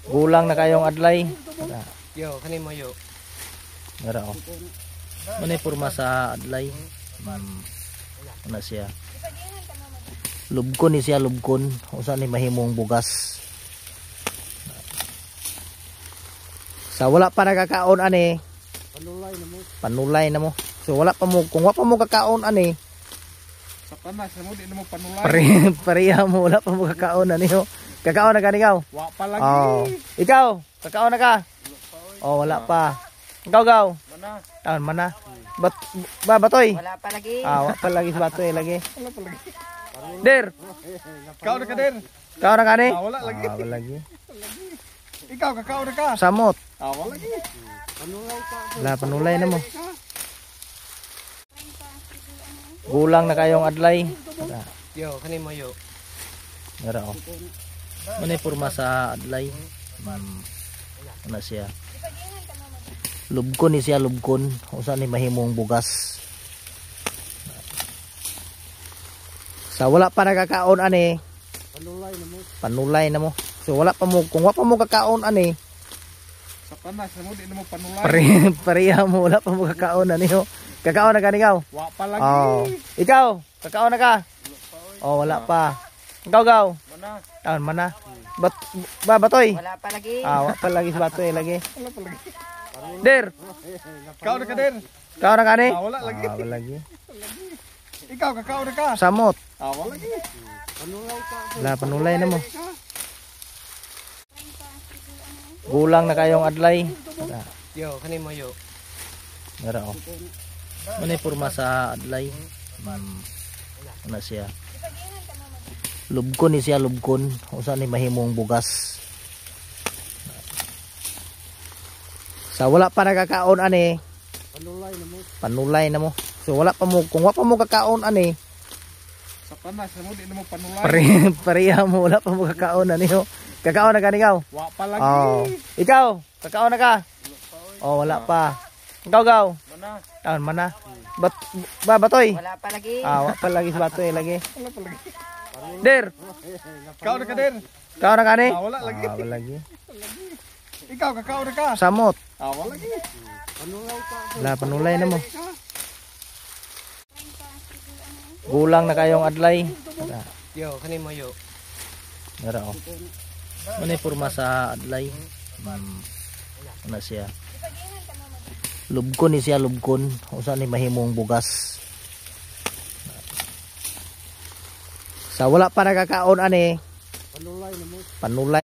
Gulang na kayong adlay. Yo, kanin mo yo. Ngara o. Manay porma sa adlay. Ano siya? Lubkon ni siya, lubkon. Usa ni mahimong bugas. Sa wala pa nagkakaon ani. Panulay na mo. So wala pa mo, kung wala pa mo kakaon ani. Sa panas mo di na mo panulay. Pareha mo, wala pa mo kakaon ani ho. Kakaon na ka ikaw? Wa pa lagi. Oh. Ikaw, kakaon na ka? Oh, wala pa. Ikaw gaw? Mana? Mana? Batoy? Wala pa lagi. Wala pa lagi sa batoy lagi. Wala pa lagi. Der. Kau na ka der. Kakaon na ka ni? Wala lagi. Wala lagi. Ikaw kakaon na ka. Samot. Wala lagi. Wala panulay na mo. Gulang na kayong adlay. Yo, kanin mo yo. Ngara o. Manay porma sa adlay. Ano siya? Lubkon ni siya, lubkon. Usa ni mahimong bugas. Sa wala pa nagkakaon ani. Panulay na mo. So wala pa mo, kung wala pa mo kakaon ani. Sa panas mo di na mo panulay. Pareha mo, wala pa mo kakaon ani ho. Kakaon na ka ikaw? Wa pa lagi. Oh. Ikaw, kakaon na ka? Oh, wala pa. Ikaw gaw? Mana? Mana? Batoy? Wala pa lagi. Wala pa lagi sa batoy lagi. Wala pa lagi. Der. Kau na ka der. Kakaon na ka ni? Wala lagi. Wala lagi. Ikaw kakaon na ka. Samot. Wala lagi. Wala panulay na mo. Gulang na kayong adlay. Yo, kanin mo yo. Ngara o. Manay porma sa adlay. Ano siya? Lubkon ni siya, lubkon. Usa ni mahimong bugas. Sa wala pa nagkakaon ani. Panulay na mo. So wala pa mo, kung wala pa mo kakaon ani. Sa panas mo di na mo panulay. Pareha mo, wala pa mo kakaon ani ho. Kakaon na ka ikaw? Wa pa lagi. Oh. Ikaw, kakaon na ka? Oh, wala pa. Ikaw gaw? Mana? Mana? Batoy? Wala pa lagi. Wala pa lagi sa batoy lagi. Wala pa lagi. Der. Kau na ka der. Kakaon na ka ni? Wala lagi. Wala lagi. Ikaw kakaon na ka. Samot. Wala lagi. Wala panulay na mo. Gulang na kayong adlay. Yo, kanin mo yo. Ngara o. Manay porma sa adlay. Ano siya? Lubkon ni siya, lubkon. Usa ni mahimong bugas. Sa wala pa nagkakaon ani. Panulay.